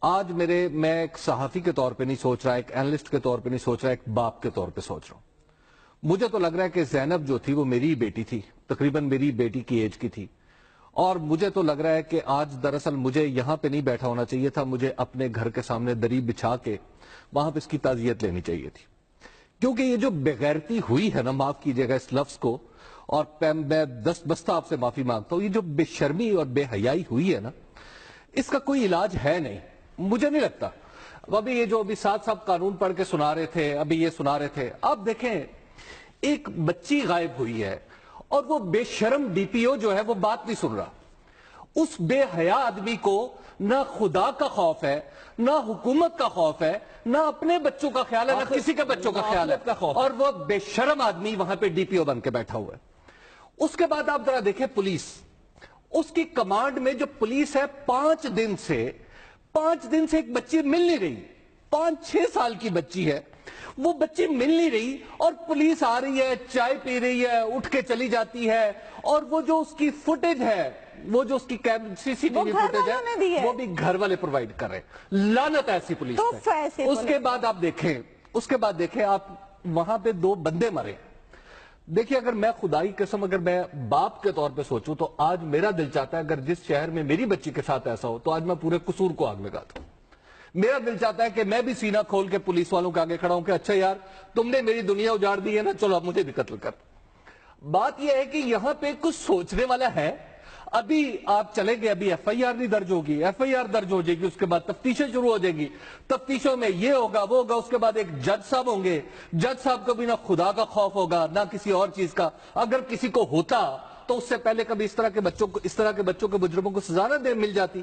آج میں ایک صحافی کے طور پہ نہیں سوچ رہا، ایک اینالسٹ کے طور پہ نہیں سوچ رہا، ایک باپ کے طور پہ سوچ رہا ہوں۔ مجھے تو لگ رہا ہے کہ زینب جو تھی وہ میری بیٹی تھی، تقریباً میری بیٹی کی ایج کی تھی، اور مجھے تو لگ رہا ہے کہ آج دراصل مجھے یہاں پہ نہیں بیٹھا ہونا چاہیے تھا، مجھے اپنے گھر کے سامنے دری بچھا کے وہاں پہ اس کی تعزیت لینی چاہیے تھی، کیونکہ یہ جو بغیرتی ہوئی ہے نا، معاف کیجئے گا اس لفظ کو، اور میں دست بستہ آپ سے معافی مانگتا ہوں، یہ جو بے شرمی اور بے حیائی ہوئی ہے نا، اس کا کوئی علاج ہے نہیں، مجھے نہیں لگتا۔ ابھی یہ جو ساتھ صاحب قانون پڑھ کے سنا رہے تھے، ابھی یہ سنا رہے تھے، آپ دیکھیں ایک بچی غائب ہوئی ہے اور وہ بے شرم ڈی پی او جو ہے وہ بات نہیں سن رہا۔ اس بے حیا آدمی کو نہ خدا کا خوف ہے، نہ حکومت کا خوف ہے، نہ اپنے بچوں کا خیال ہے، نہ کسی کے بچوں کا خیال ہے، اور وہ بے شرم آدمی وہاں پہ ڈی پی او بن کے بیٹھا ہوا ہے۔ اس کے بعد آپ ذرا دیکھیں پولیس، اس کی کمانڈ میں جو پولیس ہے، 5 دن سے ایک بچی مل نہیں رہی، 5-6 سال کی بچی ہے، وہ بچی مل نہیں رہی، اور پولیس آ رہی ہے، چائے پی رہی ہے، اٹھ کے چلی جاتی ہے، اور وہ جو اس کی فوٹیج ہے، وہ جو اس کی سی سی ٹی وی فوٹیج ہے، وہ بھی گھر والے پرووائیڈ کر رہے ہیں۔ لعنت ایسی پولیس پہ۔ اس کے بعد آپ دیکھیں آپ وہاں پہ 2 بندے مرے۔ دیکھیں اگر میں خدائی قسم، اگر میں باپ کے طور پہ سوچوں تو آج میرا دل چاہتا ہے اگر جس شہر میں میری بچی کے ساتھ ایسا ہو تو آج میں پورے قصور کو آگ لگاتا ہوں۔ میرا دل چاہتا ہے کہ میں بھی سینہ کھول کے پولیس والوں کے آگے کھڑا ہوں کہ اچھا یار تم نے میری دنیا اجاڑ دی ہے نا، چلو اب مجھے بھی قتل کر۔ بات یہ ہے کہ یہاں پہ کچھ سوچنے والا ہے۔ ابھی آپ چلیں گے، ابھی ایف آئی آر نہیں درج ہوگی، ایف آئی آر درج ہو جائے گی، اس کے بعد تفتیشیں شروع ہو جائیں گی، تفتیشوں میں یہ ہوگا وہ ہوگا، اس کے بعد ایک جج صاحب ہوں گے، جج صاحب کو بھی نہ خدا کا خوف ہوگا نہ کسی اور چیز کا، اگر کسی کو ہوتا تو اس سے پہلے کبھی اس طرح کے بچوں کے مجرموں کو سزا نہ مل جاتی۔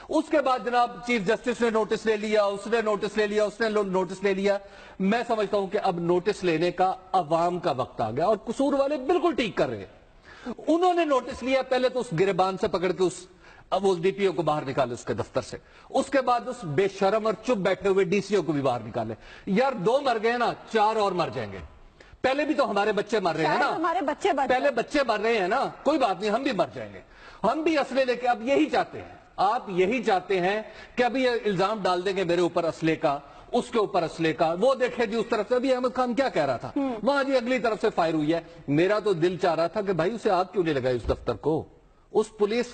اس کے بعد جناب چیف جسٹس نے نوٹس لے لیا، اس نے نوٹس لے لیا۔ میں سمجھتا ہوں کہ اب نوٹس لینے کا عوام کا وقت آ گیا، اور قصور والے بالکل ٹھیک کر رہے ہیں۔ انہوں نے نوٹس لیا، پہلے تو اس گریبان سے پکڑ کے اب اس ڈی پی او کو باہر نکالے اس کے دفتر سے، اس کے بعد اس بے شرم اور چپ بیٹھے ہوئے ڈی سی او کو بھی باہر نکالے۔ یار 2 مر گئے نا، 4 اور مر جائیں گے۔ پہلے بھی تو ہمارے بچے مر رہے ہیں نا، پہلے بچے مر رہے ہیں نا، کوئی بات نہیں، ہم بھی مر جائیں گے، ہم بھی اسلحے لے کے۔ اب یہی چاہتے ہیں آپ، یہی چاہتے ہیں کہ ابھی یہ الزام ڈال دیں گے میرے اوپر اسلحے کا، اس کے اوپر اسلحے کا، وہ دیکھیں جی اس طرف سے ابھی احمد خان کیا کہہ رہا تھا، وہاں جی اگلی طرف سے فائر ہوئی ہے۔ میرا تو دل چاہ رہا تھا کہ بھائی اسے آگ کیوں نہیں لگائی اس دفتر کو، اس پولیس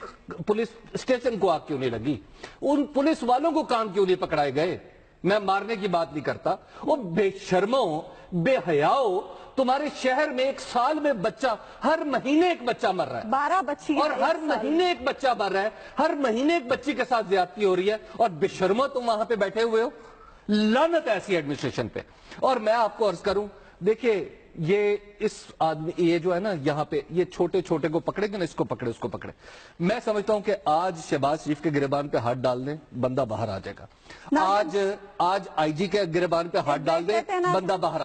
اسٹیشن کو آگ کیوں نہیں لگی، ان پولیس والوں کو کان کیوں نہیں پکڑائے گئے۔ میں مارنے کی بات نہیں کرتا، وہ بے شرموں، بے حیاؤ، تمہارے شہر میں 1 سال میں بچہ، ہر مہینے ایک بچہ مر رہا ہے، 12 بچی، اور ہر مہینے ایک بچہ مر رہا ہے، ہر مہینے ایک بچی کے ساتھ زیادتی ہو رہی ہے، اور بے شرموں تم وہاں پہ بیٹھے ہوئے ہو۔ لعنت ایسی ایڈمنسٹریشن پہ۔ اور میں آپ کو عرض کروں، دیکھیں یہ جو ہے نا یہاں پہ، یہ چھوٹے کو پکڑے گے نا، اس کو پکڑے۔ میں سمجھتا ہوں کہ آج شہباز شریف کے گریبان پہ ہاتھ ڈال دیں، بندہ باہر آ جائے گا۔ آج آئی جی کے گریبان پہ ہاتھ ڈال دیں، بندہ باہر